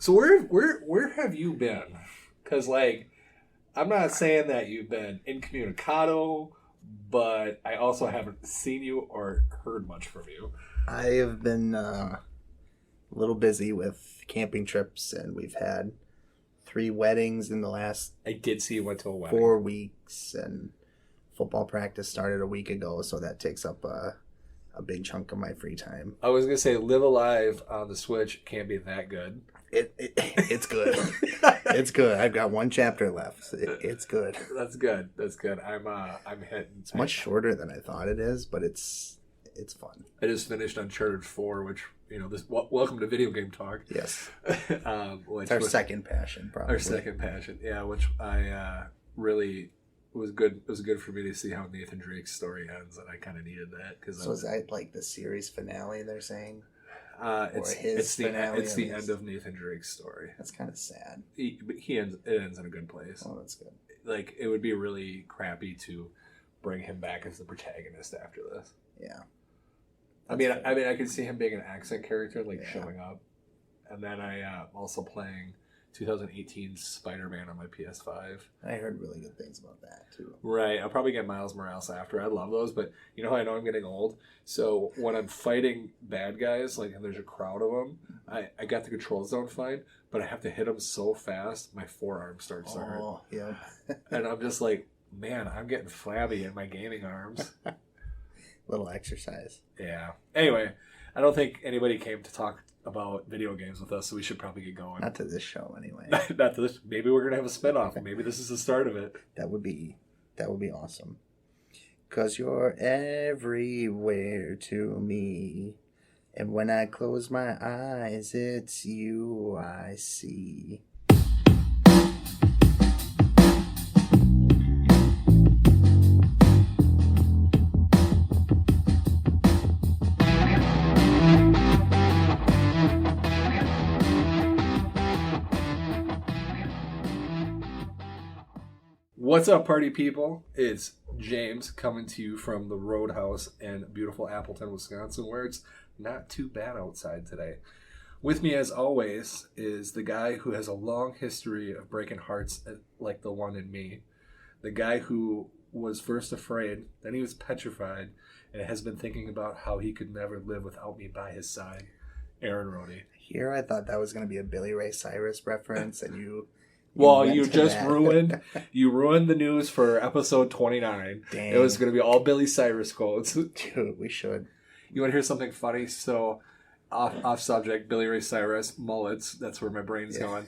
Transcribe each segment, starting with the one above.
So where have you been? Because like I'm not saying that you've been incommunicado, but I also haven't seen you or heard much from you. I have been a little busy with camping trips, and we've had 3 weddings in the last I did see you went to a wedding. 4 weeks, and football practice started a week ago, so that takes up a big chunk of my free time. I was gonna say Live Alive on the Switch can't be that good. It's good. It's good. I've got 1 chapter left. It's good. That's good. That's good. I'm hitting. It's much shorter than I thought it is, but it's fun. I just finished Uncharted 4, which welcome to video game talk. Yes. Which it's our second passion, probably. Our second passion, yeah. Which I really was good. It was good for me to see how Nathan Drake's story ends, and I kind of needed that because. So is that like the series finale? They're saying. It's the end of Nathan Drake's story. That's kind of sad. It ends in a good place. Oh, that's good. Like it would be really crappy to bring him back as the protagonist after this. Yeah. I mean, I could see him being an accent character, like showing up, and then I also playing 2018 Spider-Man on my PS5. I heard really good things about that too. Right, I'll probably get Miles Morales after. I love those, but you know how I know I'm getting old? So when I'm fighting bad guys, like and there's a crowd of them, I got the control zone fine, but I have to hit them so fast, my forearm starts to hurt. Oh, yeah. And I'm just like, man, I'm getting flabby in my gaming arms. Little exercise. Yeah. Anyway, I don't think anybody came to talk about video games with us, so we should probably get going. Not to this show, anyway. Not to this. Maybe we're gonna have a spinoff. Maybe this is the start of it. That would be awesome. 'Cause you're everywhere to me, and when I close my eyes, it's you I see. What's up, party people? It's James coming to you from the Roadhouse in beautiful Appleton, Wisconsin, where it's not too bad outside today. With me, as always, is the guy who has a long history of breaking hearts like the one in me. The guy who was first afraid, then he was petrified, and has been thinking about how he could never live without me by his side. Aaron Rohde. Here, I thought that was going to be a Billy Ray Cyrus reference, and you... Well, you just ruined the news for episode 29. Dang. It was going to be all Billy Cyrus quotes. Dude, we should. You want to hear something funny? So, off subject, Billy Ray Cyrus, mullets, that's where my brain's going.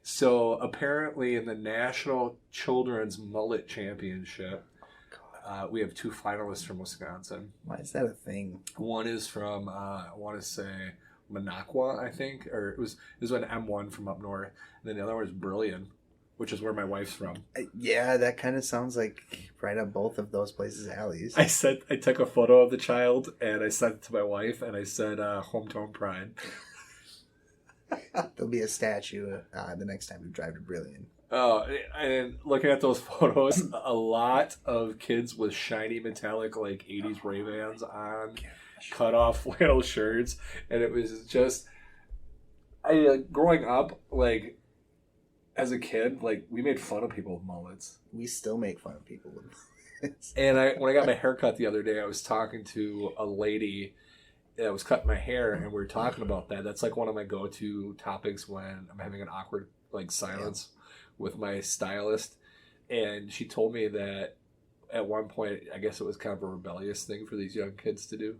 So, apparently in the National Children's Mullet Championship, we have 2 finalists from Wisconsin. Why is that a thing? One is from, I want to say, Minocqua, I think, or it was an M1 from up north, and then the other one is Brilliant, which is where my wife's from. Yeah, that kind of sounds like right up both of those places' alleys. I took a photo of the child and I sent it to my wife and I said, hometown pride. There'll be a statue the next time we drive to Brilliant. Oh, and looking at those photos, a lot of kids with shiny metallic like 80s Ray-Bans on. Cut off flannel shirts, and it was just growing up, like as a kid, like we made fun of people with mullets. We still make fun of people with mullets. And when I got my hair cut the other day, I was talking to a lady that was cutting my hair, and we were talking about that. That's like one of my go-to topics when I'm having an awkward like silence with my stylist. And she told me that at one point, I guess it was kind of a rebellious thing for these young kids to do.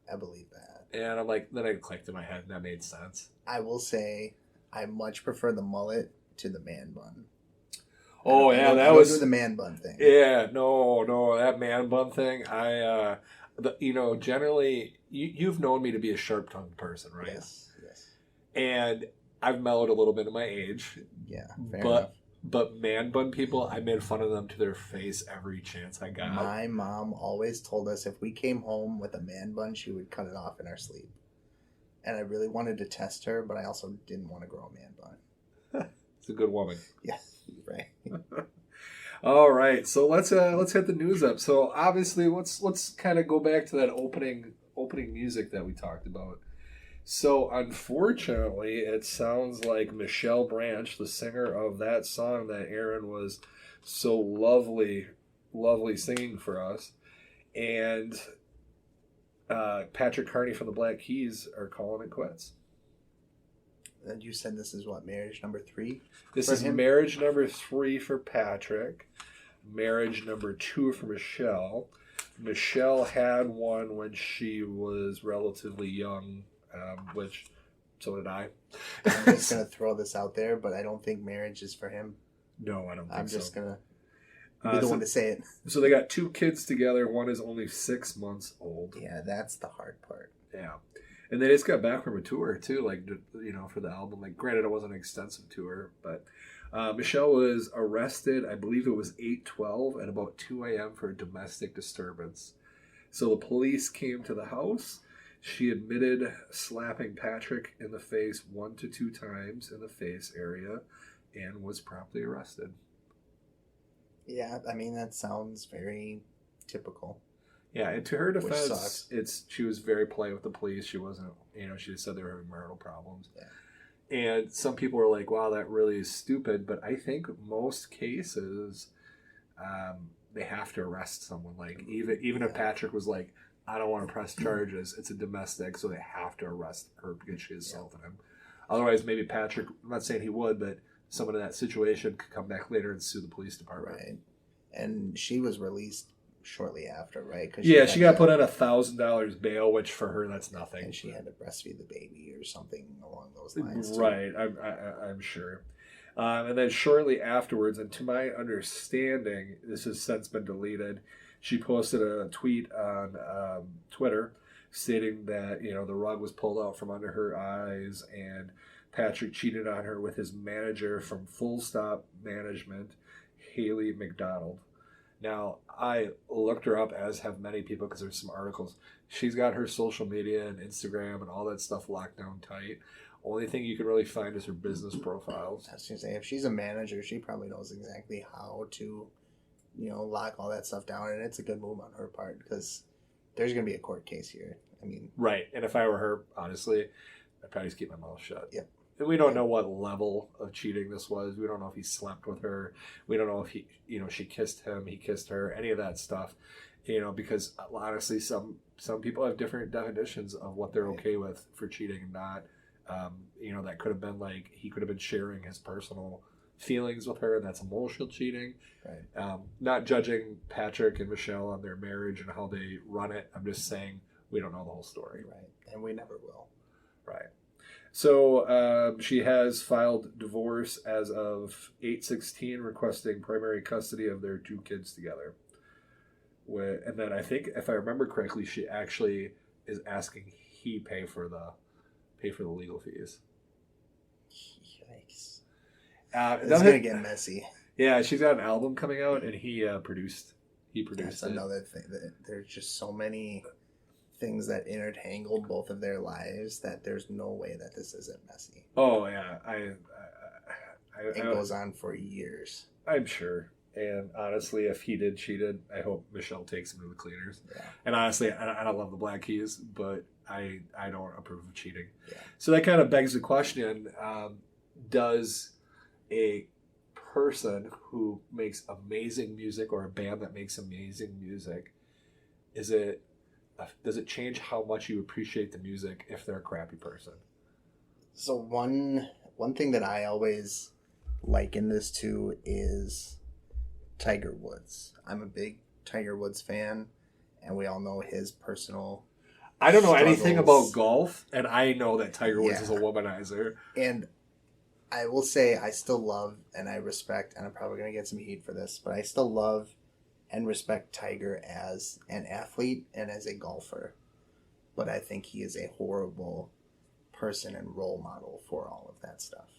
I believe that. And I'm like, then it clicked in my head, and that made sense. I will say, I much prefer the mullet to the man bun. Oh, yeah, that was the man bun thing. Yeah, no, that man bun thing. Generally, you've known me to be a sharp-tongued person, right? Yes. And I've mellowed a little bit in my age. Yeah, fair enough. But man bun people, I made fun of them to their face every chance I got. My mom always told us if we came home with a man bun, she would cut it off in our sleep. And I really wanted to test her, but I also didn't want to grow a man bun. It's a good woman. Yeah, right. All right, so let's hit the news up. So obviously, let's kind of go back to that opening music that we talked about. So, unfortunately, it sounds like Michelle Branch, the singer of that song that Aaron was so lovely singing for us, and Patrick Carney from the Black Keys are calling it quits. And you said this is what, marriage number 3? This is marriage number 3 for Patrick, marriage number 2 for Michelle. Michelle had one when she was relatively young, which so did I. I'm just going to throw this out there, but I don't think marriage is for him. No, I don't think so. I'm just going to be the one to say it. So they got 2 kids together. One is only 6 months old. Yeah, that's the hard part. Yeah. And they just got back from a tour, too, like, you know, for the album. Like, granted, it wasn't an extensive tour, but Michelle was arrested, I believe it was 8/12 at about 2 a.m. for a domestic disturbance. So the police came to the house. She admitted slapping Patrick in the face 1 to 2 times in the face area and was promptly arrested. Yeah, I mean, that sounds very typical. Yeah, and to her defense, she was very polite with the police. She wasn't, you know, she just said they were having marital problems. Yeah. And some people were like, wow, that really is stupid. But I think most cases, they have to arrest someone. Like, even if Patrick was like, I don't want to press charges, it's a domestic, so they have to arrest her because she assaulted him. Otherwise, maybe Patrick, I'm not saying he would, but someone in that situation could come back later and sue the police department. Right. And she was released shortly after, right? She got put on $1,000 bail, which for her, that's nothing. And she had to breastfeed the baby or something along those lines, too. Right, I'm sure. And then shortly afterwards, and to my understanding, this has since been deleted, she posted a tweet on Twitter stating that, you know, the rug was pulled out from under her eyes and Patrick cheated on her with his manager from Full Stop Management, Haley McDonald. Now, I looked her up, as have many people, because there's some articles. She's got her social media and Instagram and all that stuff locked down tight. Only thing you can really find is her business profiles. I was going to say, if she's a manager, she probably knows exactly how to, you know, lock all that stuff down. And it's a good move on her part because there's going to be a court case here. I mean, right. And if I were her, honestly, I'd probably just keep my mouth shut. Yep. And we don't know what level of cheating this was. We don't know if he slept with her. We don't know if he, you know, she kissed him, he kissed her, any of that stuff. You know, because honestly, some people have different definitions of what they're okay with for cheating and not. You know, that could have been like he could have been sharing his personal feelings with her, and that's emotional cheating. Right. Not judging Patrick and Michelle on their marriage and how they run it. I'm just saying we don't know the whole story. Right. And we never will. Right. So she has filed divorce as of 8/16, requesting primary custody of their 2 kids together. And then I think, if I remember correctly, she actually is asking he pay for the legal fees. Yikes! It's gonna get messy. Yeah, she's got an album coming out, and he produced. That's another thing. There's just so many things that intertangled both of their lives that there's no way that this isn't messy. Oh yeah, it goes on for years. I'm sure. And honestly, if he did cheated, I hope Michelle takes him to the cleaners. Yeah. And honestly, I don't love the Black Keys, but I don't approve of cheating. Yeah. So that kind of begs the question, does a person who makes amazing music or a band that makes amazing music, does it change how much you appreciate the music if they're a crappy person? So one thing that I always liken this to is Tiger Woods. I'm a big Tiger Woods fan, and we all know his personal I don't know anything about golf, and I know that Tiger Woods is a womanizer. And I will say I still love and I respect, and I'm probably going to get some heat for this, but I still love and respect Tiger as an athlete and as a golfer. But I think he is a horrible person and role model for all of that stuff.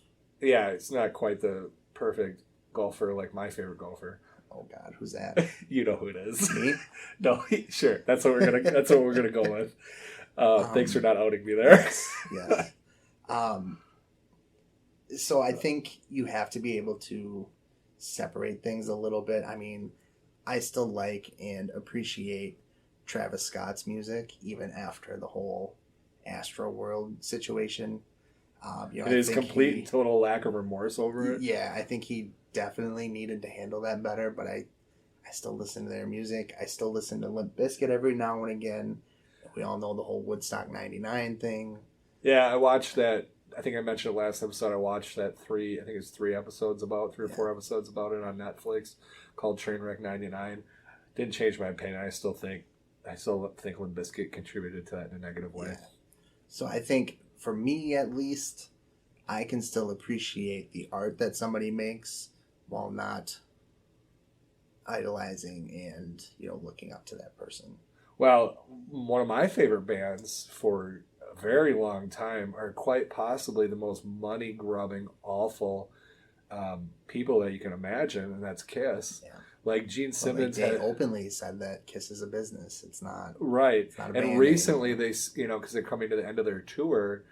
Yeah, it's not quite the perfect golfer like my favorite golfer. Oh God, who's that? You know who it is. Me? No, sure. That's what we're gonna go with. Thanks for not outing me there. Yes. So I think you have to be able to separate things a little bit. I mean, I still like and appreciate Travis Scott's music even after the whole Astro World situation. And his complete and total lack of remorse over it. Yeah, I think he definitely needed to handle that better, but I still listen to their music. I still listen to Limp Bizkit every now and again. We all know the whole Woodstock 99 thing. Yeah, I watched that. I think I mentioned it last episode. I watched that three or 4 episodes about it on Netflix called Trainwreck 99. Didn't change my opinion. I still think Limp Bizkit contributed to that in a negative way. Yeah. So I think, for me at least, I can still appreciate the art that somebody makes while not idolizing and, looking up to that person. Well, one of my favorite bands for a very long time are quite possibly the most money-grubbing, awful people that you can imagine, and that's Kiss. Yeah. Like Gene Simmons they openly said that Kiss is a business. It's not right. It's not a and band recently anymore. they, because they're coming to the end of their tour,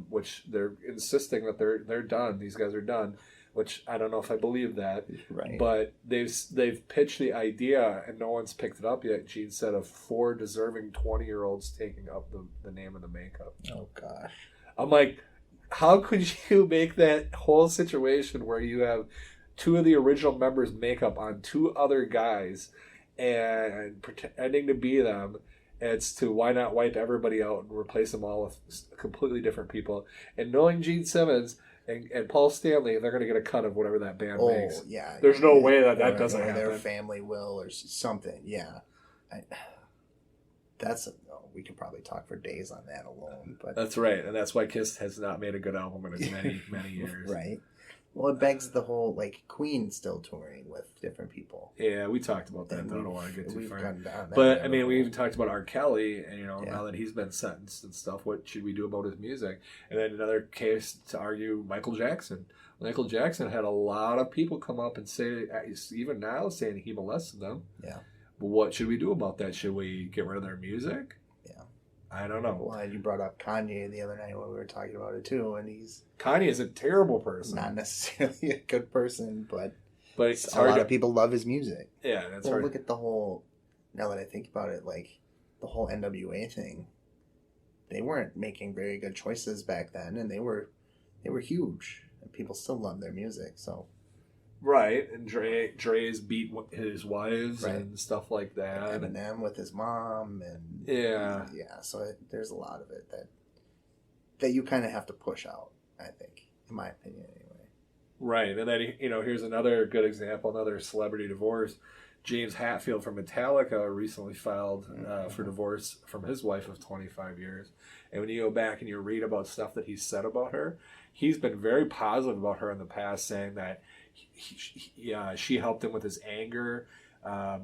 which they're insisting that they're done. These guys are done. Which I don't know if I believe that, right? But they've pitched the idea and no one's picked it up yet. Gene said of 4 deserving 20-year-olds taking up the name of the makeup. Oh gosh! I'm like, how could you make that whole situation where you have 2 of the original members' makeup on 2 other guys and pretending to be them? It's to why not wipe everybody out and replace them all with completely different people? And knowing Gene Simmons and Paul Stanley, they're going to get a cut of whatever that band makes. Yeah. There's no way that doesn't or happen. Their family will or something. Yeah. We could probably talk for days on that alone. But that's right, and that's why Kiss has not made a good album in as many years. Right. Well, it begs the whole, Queen still touring with different people. Yeah, we talked about that. I don't want to get too far. But, we even talked about R. Kelly, and, now that he's been sentenced and stuff, what should we do about his music? And then another case to argue, Michael Jackson. Michael Jackson had a lot of people come up and say, even now, saying he molested them. Yeah. But what should we do about that? Should we get rid of their music? I don't know. Well, you brought up Kanye the other night when we were talking about it too, and Kanye is a terrible person. Not necessarily a good person, but it's a lot of people love his music. Yeah, that's hard. Look at the whole. Now that I think about it, the whole NWA thing, they weren't making very good choices back then, and they were huge, and people still love their music. So. Right, and Dre's beat his wives and stuff like that. And Eminem with his mom, and yeah. So there's a lot of it that you kind of have to push out, I think, in my opinion, anyway. Right, and then here's another good example, another celebrity divorce. James Hetfield from Metallica recently filed for divorce from his wife of 25 years. And when you go back and you read about stuff that he said about her, he's been very positive about her in the past, saying that she helped him with his anger.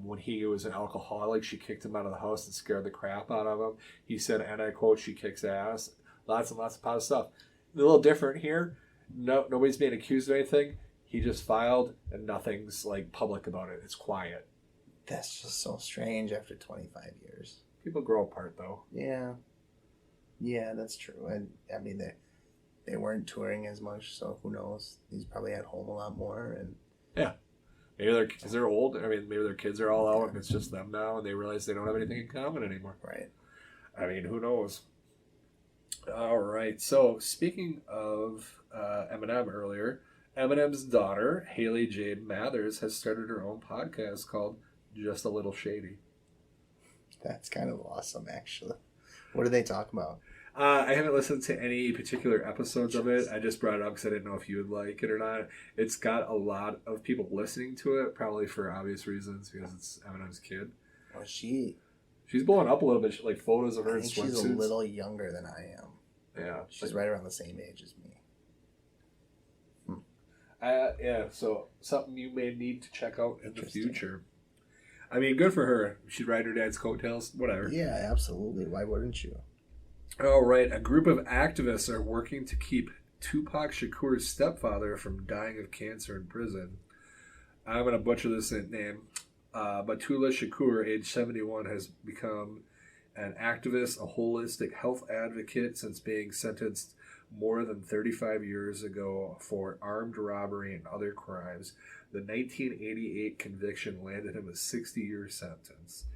When he was an alcoholic, she kicked him out of the house and scared the crap out of him. He said, and I quote, "She kicks ass." Lots and lots of positive stuff. A little different here. Nobody's being accused of anything. He just filed, and nothing's public about it. It's quiet. That's just so strange after 25 years. People grow apart, though. Yeah, that's true. And I mean, they weren't touring as much, so who knows? He's probably at home a lot more, and yeah, maybe they're old. I mean, maybe their kids are all out, and it's just them now, and they realize they don't have anything in common anymore. Right. I mean, who knows? All right. So speaking of Eminem earlier, Eminem's daughter Haley Jade Mathers has started her own podcast called Just a Little Shady. That's kind of awesome, actually. What do they talk about? I haven't listened to any particular episodes of it. I just brought it up because I didn't know if you would like it or not. It's got a lot of people listening to it, probably for obvious reasons, because it's Eminem's kid. Well, she's blowing up a little bit, photos of her in swimsuits. She's a little younger than I am. Yeah. She's right around the same age as me. Yeah, so something you may need to check out in the future. I mean, good for her. She'd ride her dad's coattails, whatever. Yeah, absolutely. Why wouldn't you? All right. A group of activists are working to keep Tupac Shakur's stepfather from dying of cancer in prison. I'm going to butcher this name. But Tula Shakur, age 71, has become an activist, a holistic health advocate since being sentenced more than 35 years ago for armed robbery and other crimes. The 1988 conviction landed him a 60-year sentence.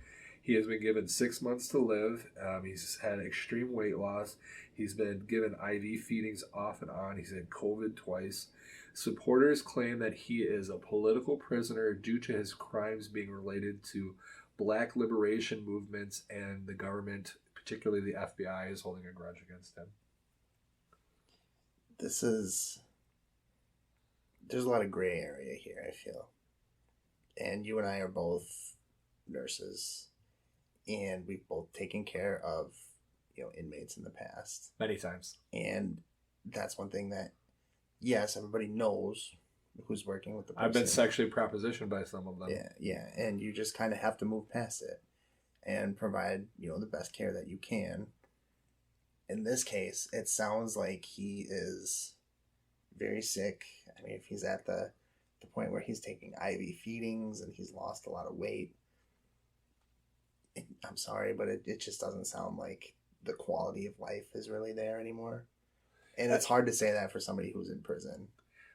He has been given 6 months to live. He's had extreme weight loss. He's been given IV feedings off and on. He's had COVID twice. Supporters claim that he is a political prisoner due to his crimes being related to black liberation movements, and the government, particularly the FBI, is holding a grudge against him. There's a lot of gray area here, I feel. And you and I are both nurses, and we've both taken care of, inmates in the past. Many times. And that's one thing that, yes, everybody knows who's working with the person. I've been sexually propositioned by some of them. Yeah, and you just kind of have to move past it and provide, the best care that you can. In this case, it sounds like he is very sick. I mean, if he's at the point where he's taking IV feedings and he's lost a lot of weight, I'm sorry, but it just doesn't sound like the quality of life is really there anymore. And it's hard to say that for somebody who's in prison.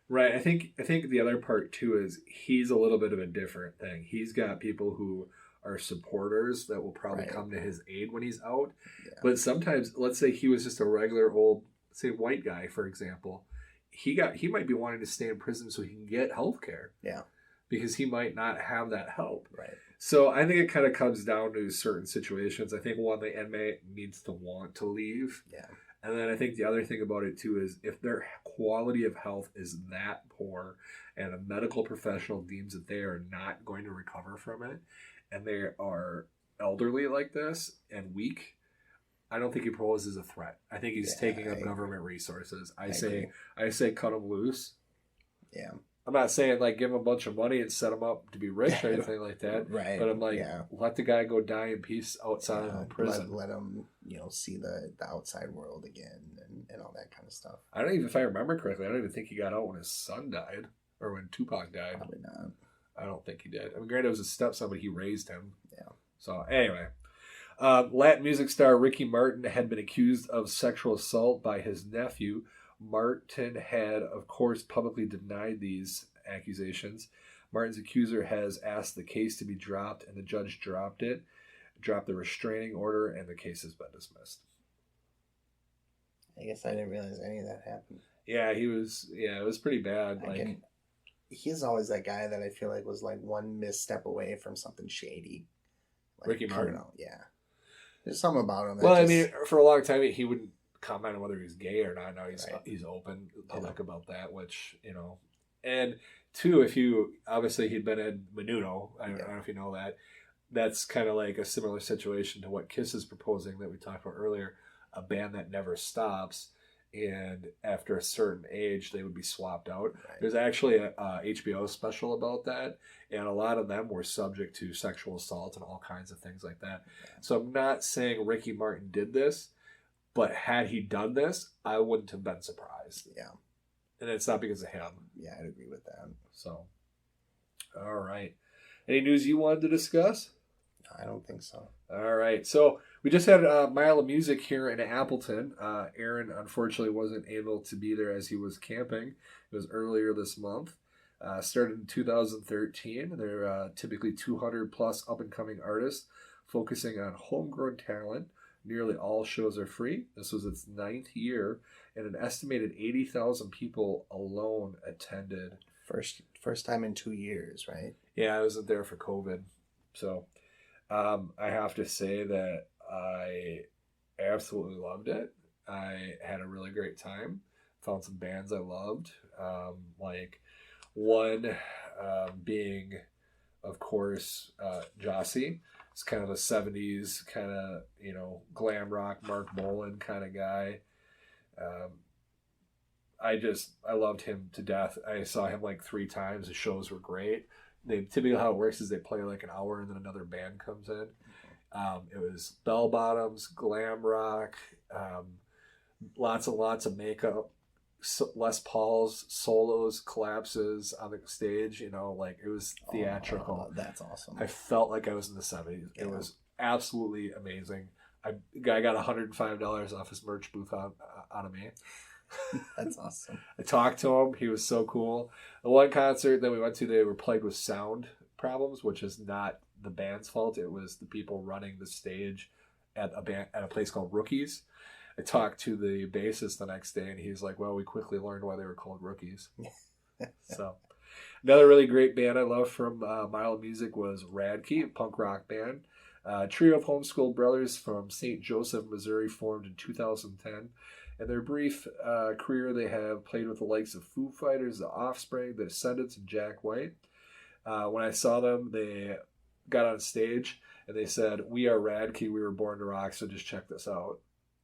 Right. I think the other part too is he's a little bit of a different thing. He's got people who are supporters that will probably come to his aid when he's out. Yeah. But sometimes, let's say he was just a regular old, say, white guy, for example. He might be wanting to stay in prison so he can get health care. Yeah. Because he might not have that help. Right. So I think it kind of comes down to certain situations. I think one, the inmate needs to want to leave. Yeah. And then I think the other thing about it too is if their quality of health is that poor and a medical professional deems that they are not going to recover from it, and they are elderly like this and weak, I don't think he poses a threat. I think he's taking up government resources. I say cut him loose. Yeah. I'm not saying like give him a bunch of money and set him up to be rich or anything like that. Right. But I'm like, let the guy go die in peace outside of prison. Let him, see the outside world again and all that kind of stuff. I don't even, if I remember correctly, I don't even think he got out when his son died or when Tupac died. Probably not. I don't think he did. I mean, granted, it was his stepson, but he raised him. Yeah. So, anyway. Latin music star Ricky Martin had been accused of sexual assault by his nephew. Martin had, of course, publicly denied these accusations. Martin's accuser has asked the case to be dropped, and the judge dropped the restraining order, and the case has been dismissed. I guess I didn't realize any of that happened. Yeah, it was pretty bad. He's always that guy that I feel like was like one misstep away from something shady. Ricky Martin. Yeah. There's something about him. Well, I mean, for a long time, he wouldn't comment on whether he's gay or not. Now he's open public about that, which, and two, he'd been in Menudo. I don't know if you know that. That's kind of like a similar situation to what Kiss is proposing that we talked about earlier, a band that never stops. And after a certain age, they would be swapped out. Right. There's actually a HBO special about that, and a lot of them were subject to sexual assault and all kinds of things like that. Yeah. So I'm not saying Ricky Martin did this, but had he done this, I wouldn't have been surprised. Yeah. And it's not because of him. Yeah, I'd agree with that. So, all right. Any news you wanted to discuss? I don't think so. All right. So we just had a Mile of Music here in Appleton. Aaron, unfortunately, wasn't able to be there as he was camping. It was earlier this month. Started in 2013. They're typically 200-plus up-and-coming artists focusing on homegrown talent. Nearly all shows are free. This was its 9th year, and an estimated 80,000 people alone attended. First time in 2 years, right? Yeah, I wasn't there for COVID. So I have to say that I absolutely loved it. I had a really great time. Found some bands I loved. Like one being, of course, Jossie. It's kind of a 70s kind of, glam rock, Mark Bolan kind of guy. I loved him to death. I saw him like 3 times. The shows were great. Typically how it works is they play like an hour and then another band comes in. It was bell bottoms, glam rock, lots and lots of makeup, Les Paul's solos, collapses on the stage. It was theatrical. Oh, that's awesome. I felt like I was in the 70s. Yeah. It was absolutely amazing. Guy got $105 off his merch booth out of me. That's awesome. I talked to him. He was so cool. The one concert that we went to, they were plagued with sound problems, which is not the band's fault. It was the people running the stage at a place called Rookies. I talked to the bassist the next day, and he's like, "Well, we quickly learned why they were called Rookies." So, another really great band I love from Mile of Music was Radkey, a punk rock band. Trio of homeschooled brothers from St. Joseph, Missouri, formed in 2010. In their brief career, they have played with the likes of Foo Fighters, The Offspring, The Descendants, and Jack White. When I saw them, they got on stage and they said, "We are Radkey, we were born to rock, so just check this out."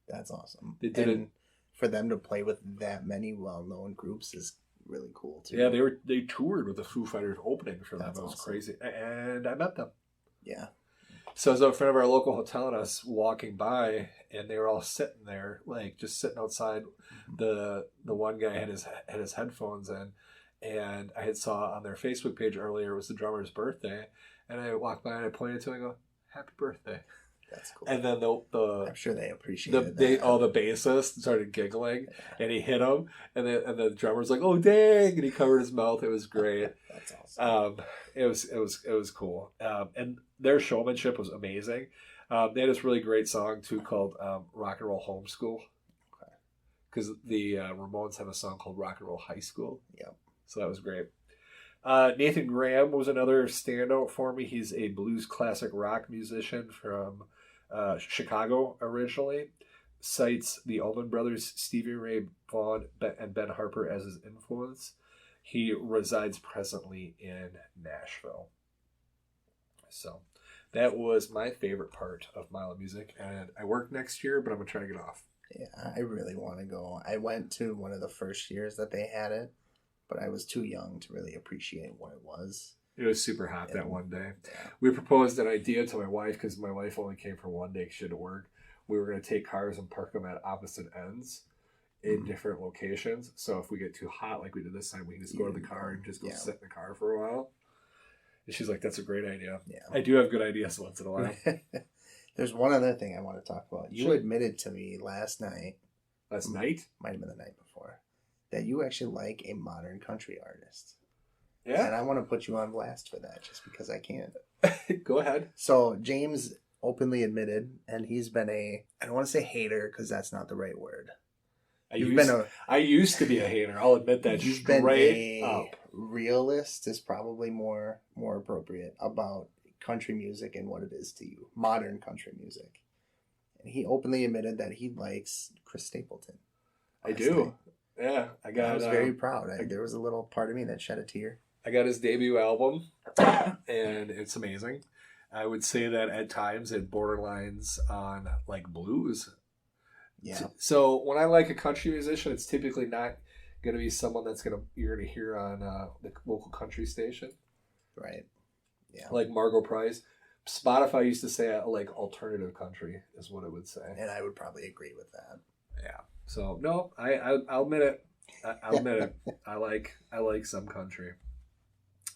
That's awesome. They did it for them to play with that many well-known groups is really cool too. Yeah, they toured with the Foo Fighters opening for them. That was awesome. Crazy. And I met them. Yeah. So I was in front of our local hotel and I was walking by and they were all sitting there, like just sitting outside. The one guy had his headphones in, and I had saw on their Facebook page earlier it was the drummer's birthday, and I walked by and I pointed to him and I go, "Happy birthday." That's cool. And then the I'm sure they appreciated that. The bassist started giggling, and he hit him, and the drummer's like, "Oh dang!" and he covered his mouth. It was great. That's awesome. It was cool. And their showmanship was amazing. They had this really great song too called "Rock and Roll Homeschool," because the Ramones have a song called "Rock and Roll High School." Yep. So that was great. Nathan Graham was another standout for me. He's a blues classic rock musician from Chicago originally. Cites the Allman Brothers, Stevie Ray Vaughan, and Ben Harper as his influence. He resides presently in Nashville. So that was my favorite part of Mile of Music, and I work next year, but I'm gonna try to get off. Yeah, I really want to go. I went to one of the first years that they had it, but I was too young to really appreciate what it was. It was super hot that one day. Yeah. We proposed an idea to my wife because my wife only came for one day because she had to work. We were going to take cars and park them at opposite ends in different locations. So if we get too hot like we did this time, we can just go to the car and just go sit in the car for a while. And she's like, "That's a great idea." Yeah. I do have good ideas once in a while. There's one other thing I want to talk about. You admitted to me last night. Last night? Might have been the night before. That you actually like a modern country artist. Yeah. And I want to put you on blast for that just because I can. Go ahead. So James openly admitted, and he's been I don't want to say hater because that's not the right word. I used to be a hater. I'll admit that. You've straight been a realist is probably more appropriate about country music and what it is to you. Modern country music. And he openly admitted that he likes Chris Stapleton. I do. Yeah, I was very proud. There was a little part of me that shed a tear. I got his debut album, and it's amazing. I would say that at times it borderlines on like blues. Yeah. So when I like a country musician, it's typically not going to be someone you're going to hear on the local country station. Right. Yeah. Like Margot Price. Spotify used to say like alternative country is what it would say. And I would probably agree with that. Yeah. So no, I'll admit it. I'll admit it. I like some country,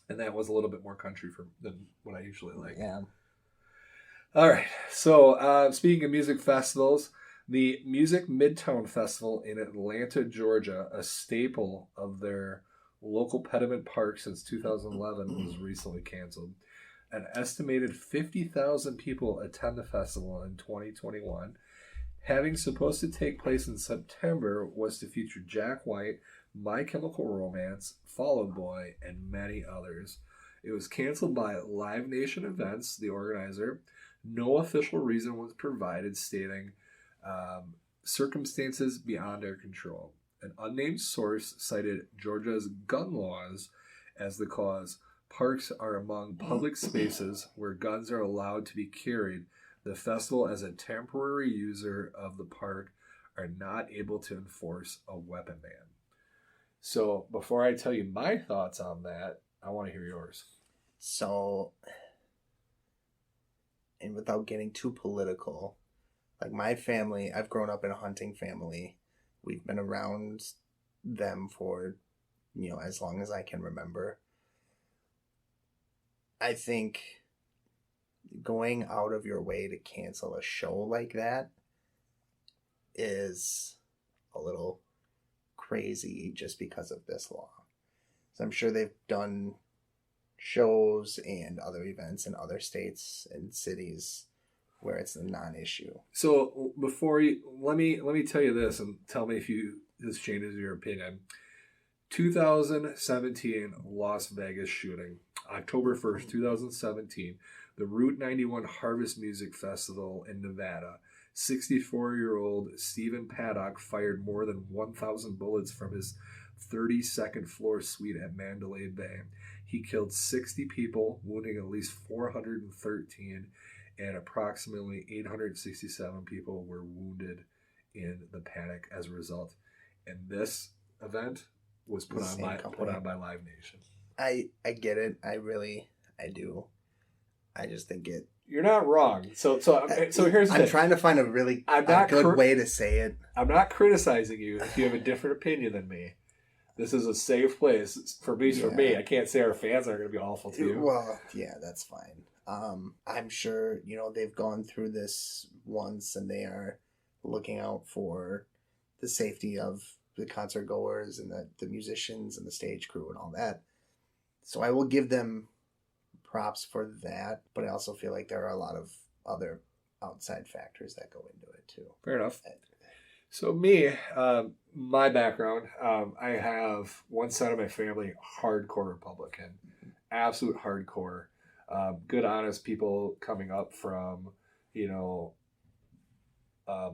and that was a little bit more country than what I usually like. Yeah. All right. So speaking of music festivals, the Music Midtown Festival in Atlanta, Georgia, a staple of their local Pediment Park since 2011, was recently canceled. An estimated 50,000 people attend the festival in 2021. Having supposed to take place in September, was to feature Jack White, My Chemical Romance, Fall Out Boy, and many others. It was canceled by Live Nation Events, the organizer. No official reason was provided, stating circumstances beyond our control. An unnamed source cited Georgia's gun laws as the cause. Parks are among public spaces where guns are allowed to be carried. The festival, as a temporary user of the park, are not able to enforce a weapon ban. So before I tell you my thoughts on that, I want to hear yours. So, and without getting too political, like my family, I've grown up in a hunting family. We've been around them for, as long as I can remember. I think going out of your way to cancel a show like that is a little crazy just because of this law. So I'm sure they've done shows and other events in other states and cities where it's a non-issue. So before you, let me tell you this and tell me if this changes your opinion. 2017 Las Vegas shooting, October 1st, 2017, the Route 91 Harvest Music Festival in Nevada. 64-year-old Stephen Paddock fired more than 1,000 bullets from his 32nd floor suite at Mandalay Bay. He killed 60 people, wounding at least 413, and approximately 867 people were wounded in the panic as a result. And this event was put on by Live Nation. I get it. I do. I just think it. You're not wrong. So here's the thing. I'm trying to find a really good way to say it. I'm not criticizing you if you have a different opinion than me. This is a safe place for me. For me, I can't say our fans are going to be awful to you. Well, yeah, that's fine. I'm sure they've gone through this once, and they are looking out for the safety of the concert goers and the musicians and the stage crew and all that. So I will give them props for that, but I also feel like there are a lot of other outside factors that go into it too. Fair enough. So me, my background, I have one side of my family hardcore Republican, absolute hardcore, good honest people coming up from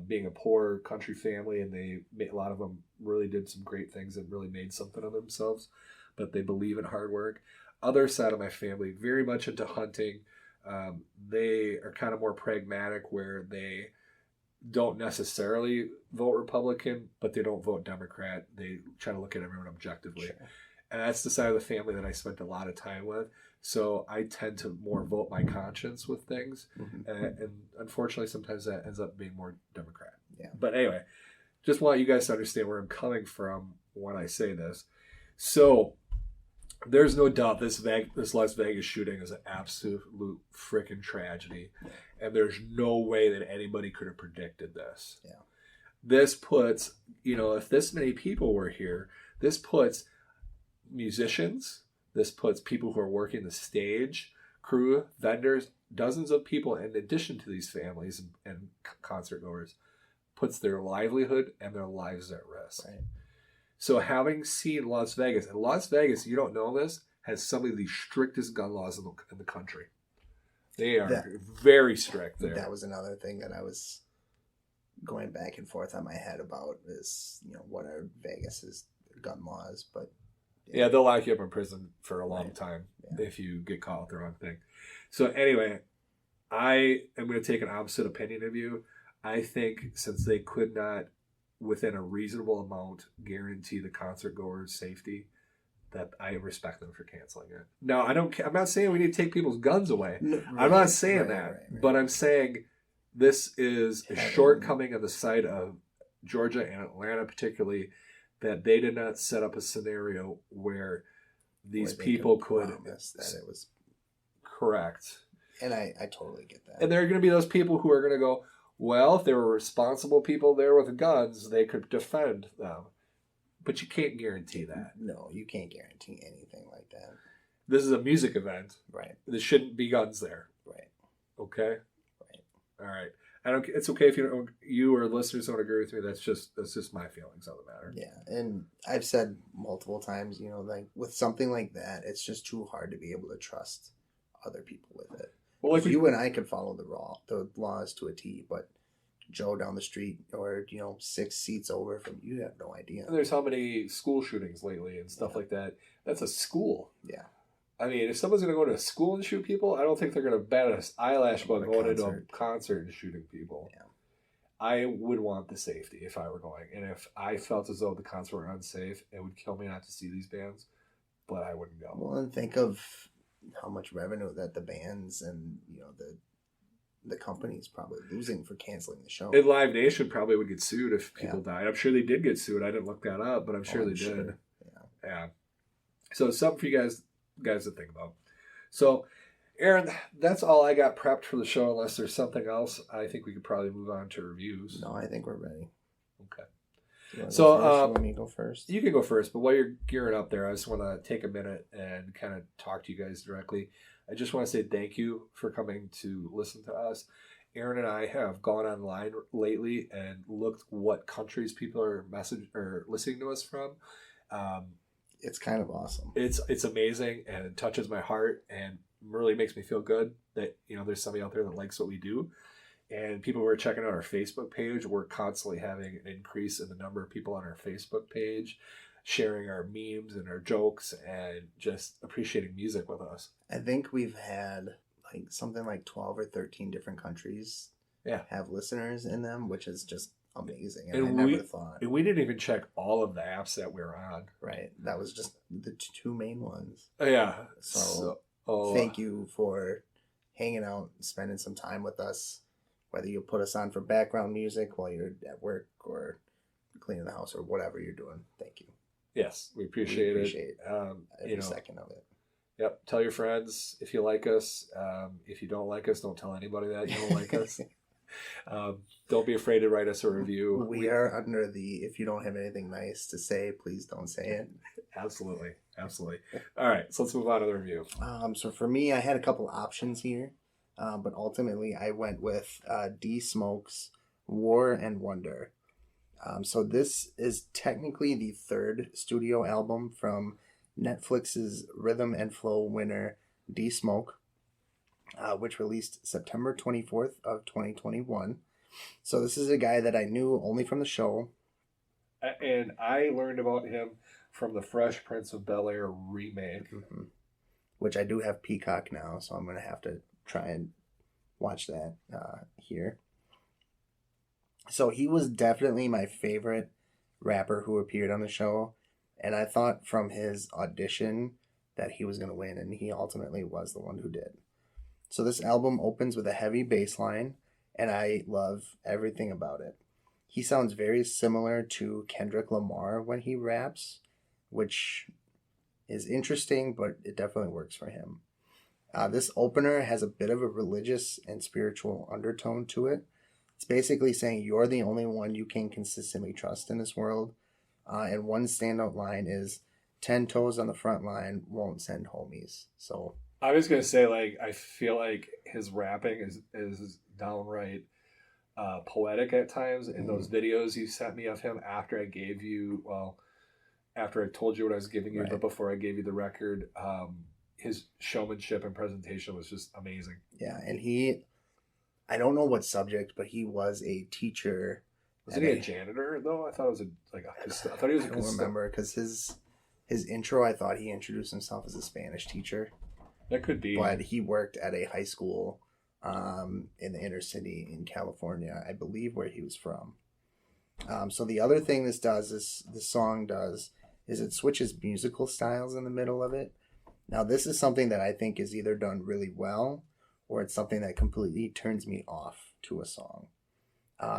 being a poor country family, and a lot of them really did some great things and really made something of themselves, but they believe in hard work. Other side of my family, very much into hunting. They are kind of more pragmatic, where they don't necessarily vote Republican, but they don't vote Democrat. They try to look at everyone objectively. Sure. And that's the side of the family that I spent a lot of time with. So I tend to more vote my conscience with things. Mm-hmm. And unfortunately, sometimes that ends up being more Democrat. Yeah. But anyway, just want you guys to understand where I'm coming from when I say this. So there's no doubt this Las Vegas shooting is an absolute freaking tragedy. Yeah. And there's no way that anybody could have predicted this. Yeah. This puts, if this many people were here, this puts musicians, this puts people who are working the stage, crew, vendors, dozens of people, in addition to these families and concert goers, puts their livelihood and their lives at risk. Right. So having seen Las Vegas, and Las Vegas, you don't know this, has some of the strictest gun laws in the country. They are very strict there. That was another thing that I was going back and forth on my head about is, what are Vegas's gun laws, but yeah, they'll lock you up in prison for a long time if you get caught with the wrong thing. So anyway, I am going to take an opposite opinion of you. I think since they could not, within a reasonable amount, guarantee the concert goers' safety, that I respect them for canceling it. Now, I'm not saying we need to take people's guns away. No, right, I'm not saying that. Right. But I'm saying this is a shortcoming on the side of Georgia and Atlanta particularly, that they did not set up a scenario where these people could that it was correct. And I totally get that. And there are going to be those people who are going to go, well, if there were responsible people there with guns, they could defend them. But you can't guarantee that. No, you can't guarantee anything like that. This is a music event. Right. There shouldn't be guns there. Right. Okay? Right. All right. It's okay if you or listeners don't agree with me. That's just my feelings on the matter. Yeah, and I've said multiple times, like with something like that, it's just too hard to be able to trust other people with it. Well, if you and I could follow the laws to a T, but Joe down the street or 6 seats over from you have no idea. And there's how many school shootings lately and stuff like that. That's a school. Yeah. I mean, if someone's going to go to a school and shoot people, I don't think they're going to bat an eyelash about going into a concert and shooting people. Yeah. I would want the safety if I were going. And if I felt as though the concerts were unsafe, it would kill me not to see these bands, but I wouldn't go. Well, and think of how much revenue that the bands and, the company's probably losing for canceling the show. And Live Nation probably would get sued if people died. I'm sure they did get sued. I didn't look that up, but I'm sure they did. Yeah. So it's something for you guys to think about. So, Aaron, that's all I got prepped for the show. Unless there's something else, I think we could probably move on to reviews. No, I think we're ready. Okay. You want to So, go first? You want me to go first? You can go first, but while you're gearing up there, I just want to take a minute and kind of talk to you guys directly. I just want to say thank you for coming to listen to us. Aaron and I have gone online lately and looked what countries people are listening to us from. It's kind of awesome. It's amazing, and it touches my heart and really makes me feel good that there's somebody out there that likes what we do. And people who are checking out our Facebook page, we're constantly having an increase in the number of people on our Facebook page sharing our memes and our jokes and just appreciating music with us. I think we've had something like 12 or 13 different countries have listeners in them, which is just amazing. And I never thought. And we didn't even check all of the apps that we're on. Right. That was just the two main ones. Yeah. So thank you for hanging out and spending some time with us. Whether you put us on for background music while you're at work or cleaning the house or whatever you're doing. Thank you. Yes, we appreciate it. Every second of it. Yep. Tell your friends if you like us. If you don't like us, don't tell anybody that you don't like us. Don't be afraid to write us a review. We are under the, if you don't have anything nice to say, please don't say it. Absolutely. All right, so let's move on to the review. So for me, I had a couple options here, but ultimately I went with D Smoke's War and Wonder. So this is technically the third studio album from Netflix's Rhythm and Flow winner D Smoke, which released September 24th of 2021. So this is a guy that I knew only from the show. And I learned about him from the Fresh Prince of Bel-Air remake. Mm-hmm. Which I do have Peacock now, so I'm going to have to try and watch that here. So he was definitely my favorite rapper who appeared on the show. And I thought from his audition that he was going to win, and he ultimately was the one who did. So this album opens with a heavy bass line, and I love everything about it. He sounds very similar to Kendrick Lamar when he raps, which is interesting, but it definitely works for him. This opener has a bit of a religious and spiritual undertone to it. It's basically saying you're the only one you can consistently trust in this world. And one standout line is 10 toes on the front line won't send homies. So I was going to say, I feel like his rapping is downright poetic at times. In those videos you sent me of him after I told you what I was giving you, right, but before I gave you the record, his showmanship and presentation was just amazing. Yeah, and I don't know what subject, but he was a teacher. Was he a janitor though? I thought it was I thought he was a I don't remember, because his intro, I thought he introduced himself as a Spanish teacher. That could be. But he worked at a high school in the inner city in California, I believe, where he was from. So the other thing this song does is it switches musical styles in the middle of it. Now, this is something that I think is either done really well, or it's something that completely turns me off to a song.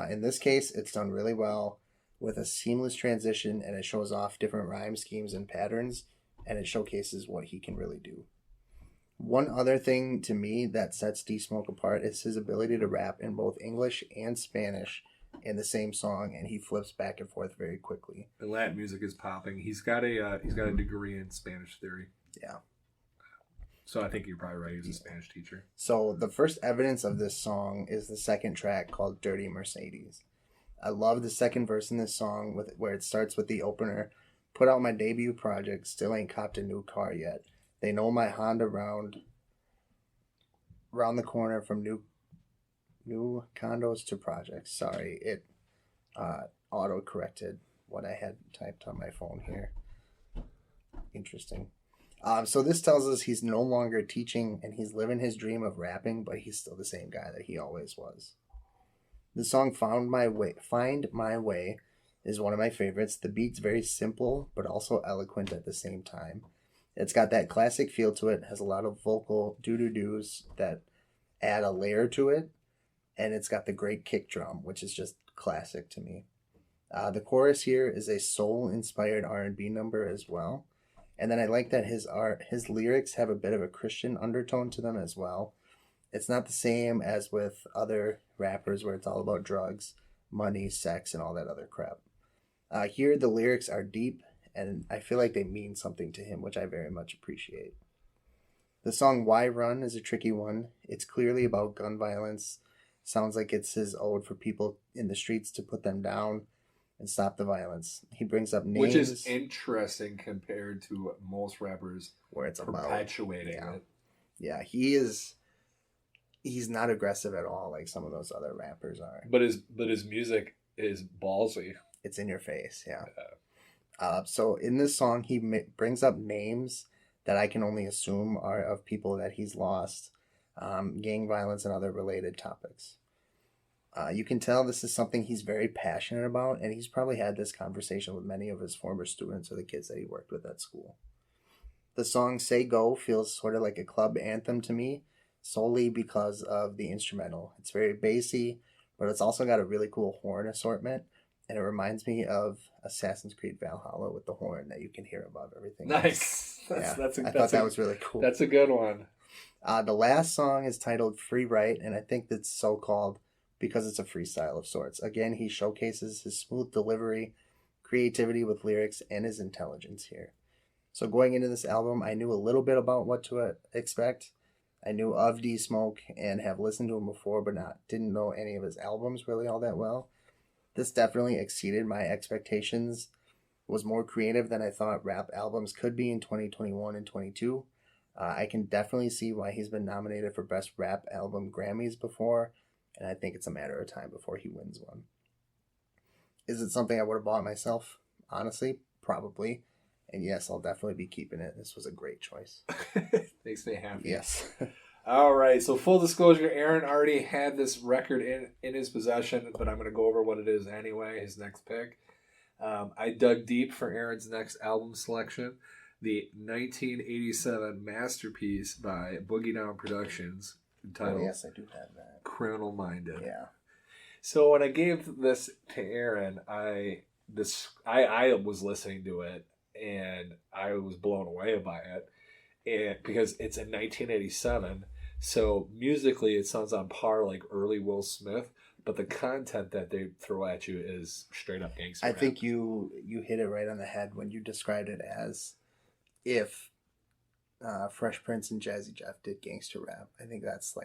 In this case, it's done really well with a seamless transition, and it shows off different rhyme schemes and patterns, and it showcases what he can really do. One other thing to me that sets D Smoke apart is his ability to rap in both English and Spanish in the same song, and he flips back and forth very quickly. The Latin music is popping. He's got a degree in Spanish theory. Yeah. So I think you're probably right. He's a Spanish teacher. So the first evidence of this song is the second track called Dirty Mercedes. I love the second verse in this song where it starts with the opener. Put out my debut project, still ain't copped a new car yet. They know my Honda round the corner from new condos to projects. Sorry, it auto-corrected what I had typed on my phone here. Interesting. So this tells us he's no longer teaching and he's living his dream of rapping, but he's still the same guy that he always was. The song Find My Way is one of my favorites. The beat's very simple, but also eloquent at the same time. It's got that classic feel to it, has a lot of vocal doo-doo-doos that add a layer to it, and it's got the great kick drum, which is just classic to me. The chorus here is a soul-inspired R&B number as well. And then I like that his lyrics have a bit of a Christian undertone to them as well. It's not the same as with other rappers where it's all about drugs, money, sex, and all that other crap. Here, the lyrics are deep, and I feel like they mean something to him, which I very much appreciate. The song Why Run is a tricky one. It's clearly about gun violence. Sounds like it's his ode for people in the streets to put them down and stop the violence. He brings up names. Which is interesting compared to most rappers where it's perpetuating it. Yeah, he's not aggressive at all like some of those other rappers are. But his music is ballsy. It's in your face, yeah. So in this song, he brings up names that I can only assume are of people that he's lost, gang violence and other related topics. You can tell this is something he's very passionate about, and he's probably had this conversation with many of his former students or the kids that he worked with at school. The song Say Go feels sort of like a club anthem to me, solely because of the instrumental. It's very bassy, but it's also got a really cool horn assortment, and it reminds me of Assassin's Creed Valhalla with the horn that you can hear above everything. Nice. I thought that was really cool. That's a good one. The last song is titled Free Write, and I think that's so called because it's a freestyle of sorts. Again, he showcases his smooth delivery, creativity with lyrics, and his intelligence here. So going into this album, I knew a little bit about what to expect. I knew of D Smoke and have listened to him before, but didn't know any of his albums really all that well. This definitely exceeded my expectations. Was more creative than I thought rap albums could be in 2021 and 22. I can definitely see why he's been nominated for Best Rap Album Grammys before, and I think it's a matter of time before he wins one. Is it something I would have bought myself? Honestly, probably. And yes, I'll definitely be keeping it. This was a great choice. Makes me happy. Yes. All right. So full disclosure, Aaron already had this record in his possession, but I'm going to go over what it is anyway, his next pick. I dug deep for Aaron's next album selection, the 1987 masterpiece by Boogie Down Productions, entitled yes, I do have that. Criminal Minded. Yeah. So when I gave this to Aaron, I was listening to it and I was blown away by it, and because it's in 1987, so musically it sounds on par like early Will Smith, but the content that they throw at you is straight up gangster I rap. think you hit it right on the head when you described it as if Fresh Prince and Jazzy Jeff did gangster rap. I think that's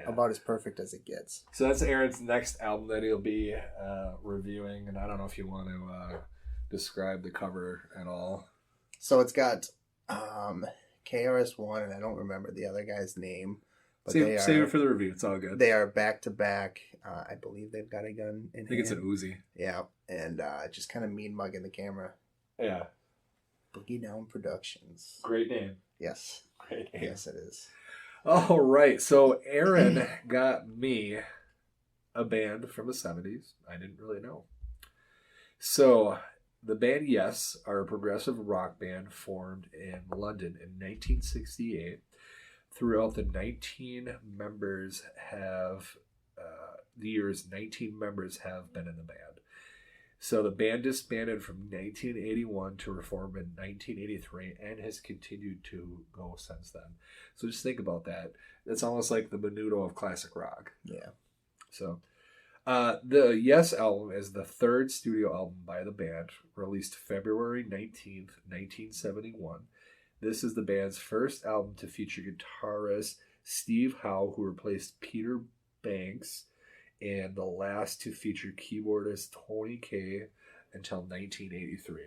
about as perfect as it gets. So that's Aaron's next album that he'll be reviewing, and I don't know if you want to describe the cover at all. So it's got KRS-One, and I don't remember the other guy's name. But save it for the review. It's all good. They are back to back. I believe they've got a gun in hand. I think it's an Uzi. Yeah, and just kind of mean mugging the camera. Yeah. Boogie Down Productions. Great name. Yes. Great name. Yes, it is. All right. So Aaron got me a band from the 70s. I didn't really know. So the band Yes are a progressive rock band formed in London in 1968. Throughout the 19 members have been in the band. So the band disbanded from 1981 to reform in 1983 and has continued to go since then. So just think about that. It's almost like the Menudo of classic rock. Yeah. So the Yes album is the third studio album by the band, released February 19th, 1971. This is the band's first album to feature guitarist Steve Howe, who replaced Peter Banks, and the last to feature keyboardist Tony Kaye until 1983.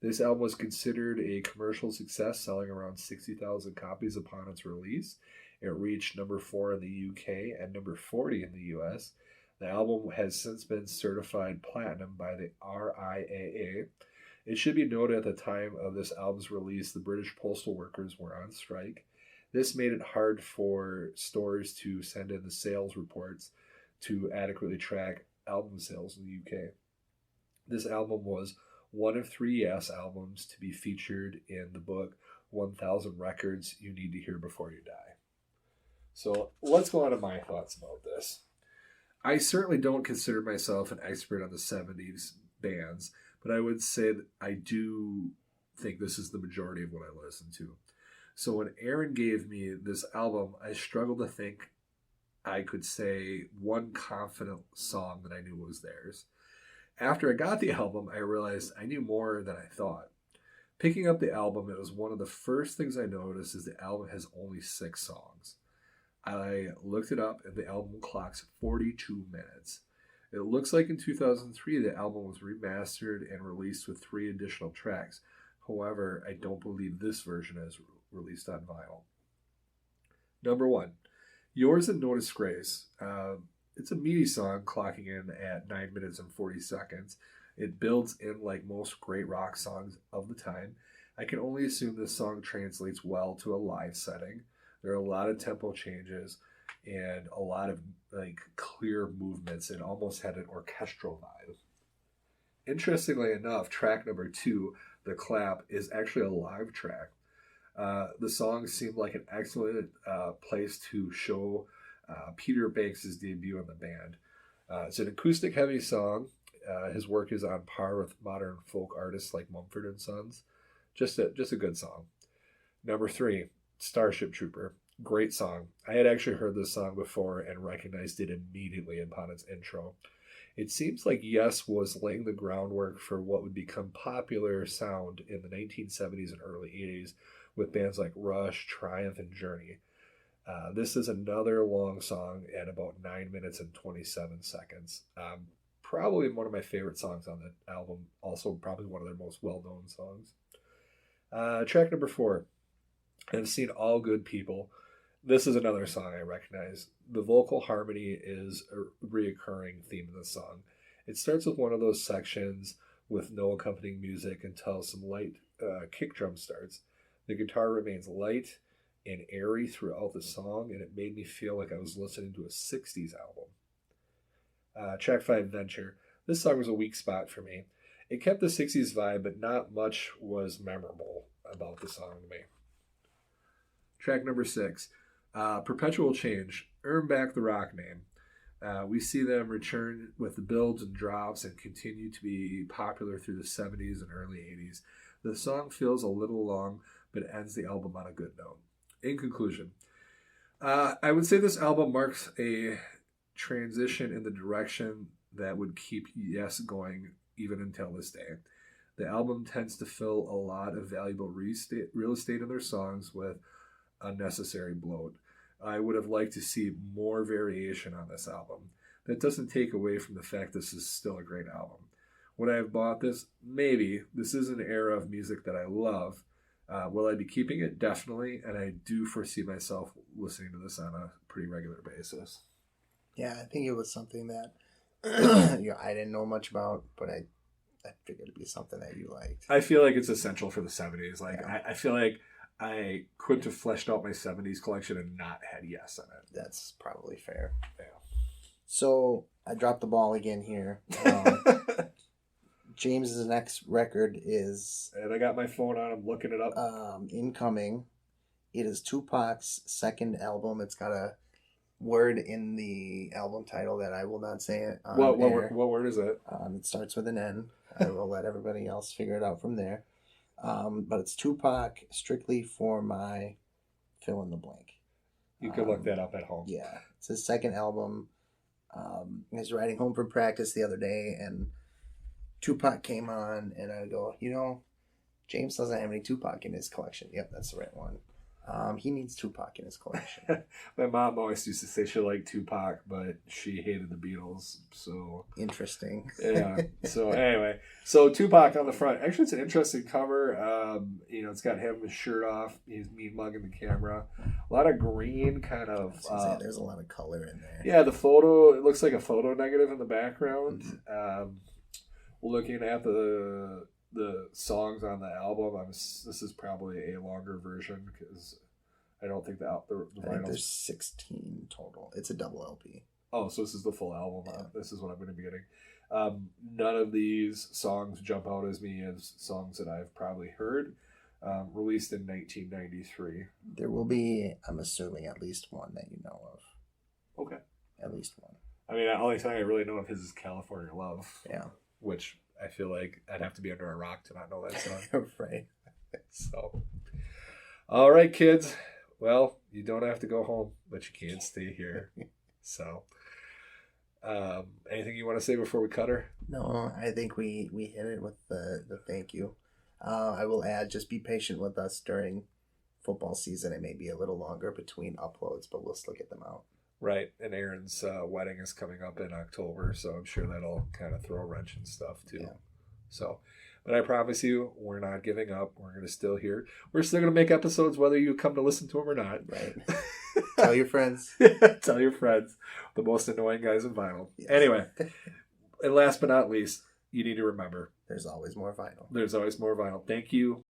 This album was considered a commercial success, selling around 60,000 copies upon its release. It reached number 4 in the UK and number 40 in the US. The album has since been certified platinum by the RIAA. It should be noted at the time of this album's release, the British postal workers were on strike. This made it hard for stores to send in the sales reports to adequately track album sales in the UK. This album was one of 3 Yes albums to be featured in the book 1000 Records You Need to Hear Before You Die. So let's go on to my thoughts about this. I certainly don't consider myself an expert on the 70s bands, but I would say that I do think this is the majority of what I listen to. So when Aaron gave me this album, I struggled to think I could say one confident song that I knew was theirs. After I got the album, I realized I knew more than I thought. Picking up the album, it was one of the first things I noticed is the album has only 6 songs. I looked it up and the album clocks 42 minutes. It looks like in 2003 the album was remastered and released with 3 additional tracks. However, I don't believe this version is released on vinyl. Number 1, Yours and No Disgrace. It's a meaty song clocking in at 9 minutes and 40 seconds. It builds in like most great rock songs of the time. I can only assume this song translates well to a live setting. There are a lot of tempo changes and a lot of like clear movements. It almost had an orchestral vibe. Interestingly enough, track number 2, The Clap, is actually a live track. The song seemed like an excellent place to show Peter Banks' debut in the band. It's an acoustic heavy song. His work is on par with modern folk artists like Mumford and Sons. Just a good song. Number 3, Starship Trooper. Great song. I had actually heard this song before and recognized it immediately upon its intro. It seems like Yes was laying the groundwork for what would become popular sound in the 1970s and early 80s with bands like Rush, Triumph, and Journey. This is another long song at about 9 minutes and 27 seconds. Probably one of my favorite songs on the album. Also probably one of their most well-known songs. Track number 4, I've Seen All Good People. This is another song I recognize. The vocal harmony is a reoccurring theme in the song. It starts with one of those sections with no accompanying music until some light kick drum starts. The guitar remains light and airy throughout the song, and it made me feel like I was listening to a 60s album. Track 5, Venture. This song was a weak spot for me. It kept the 60s vibe, but not much was memorable about the song to me. Track number 6, Perpetual Change. Earn Back the Rock name. We see them return with the builds and drops and continue to be popular through the 70s and early 80s. The song feels a little long, but ends the album on a good note. In conclusion, I would say this album marks a transition in the direction that would keep Yes going even until this day. The album tends to fill a lot of valuable real estate in their songs with unnecessary bloat. I would have liked to see more variation on this album. That doesn't take away from the fact this is still a great album. Would I have bought this? Maybe. This is an era of music that I love. Will I be keeping it? Definitely. And I do foresee myself listening to this on a pretty regular basis. Yeah, I think it was something that I didn't know much about, but I figured it'd be something that you liked. I feel like it's essential for the 70s. Yeah. I feel like I couldn't have fleshed out my 70s collection and not had Yes in it. That's probably fair. Yeah. So I dropped the ball again here. James's next record is... And I got my phone on. I'm looking it up. Incoming. It is Tupac's second album. It's got a word in the album title that I will not say it on air. What word is it? It starts with an N. I will let everybody else figure it out from there. But it's Tupac, strictly for my fill in the blank. You could look that up at home. Yeah. It's his second album. I was riding home from practice the other day, and Tupac came on, and I go, James doesn't have any Tupac in his collection. Yep, that's the right one. He needs Tupac in his collection. My mom always used to say she liked Tupac, but she hated the Beatles. So interesting. Yeah. So anyway, so Tupac on the front. Actually, it's an interesting cover. It's got him with his shirt off. He's mean mugging the camera. A lot of green, kind of. There's a lot of color in there. Yeah, the photo. It looks like a photo negative in the background. Mm-hmm. Looking at the songs on the album, this is probably a longer version because I don't think I think there's 16 total. It's a double LP. Oh, so this is the full album. Yeah. This is what I'm going to be getting. None of these songs jump out as me as songs that I've probably heard. Released in 1993. There will be, I'm assuming, at least one that you know of. Okay. At least one. I mean, the only song I really know of his is California Love. Yeah. Which I feel like I'd have to be under a rock to not know that song. Right. So, all right, kids. Well, you don't have to go home, but you can stay here. So, Anything you want to say before we cut her? No, I think we hit it with the thank you. I will add, just be patient with us during football season. It may be a little longer between uploads, but we'll still get them out. Right, and Aaron's wedding is coming up in October, so I'm sure that'll kind of throw a wrench and stuff too. Yeah. So, but I promise you, we're not giving up. We're going to still here. We're still going to make episodes whether you come to listen to them or not. Right. Tell your friends. Tell your friends. The most annoying guys in vinyl. Yes. Anyway, and last but not least, you need to remember. There's always more vinyl. There's always more vinyl. Thank you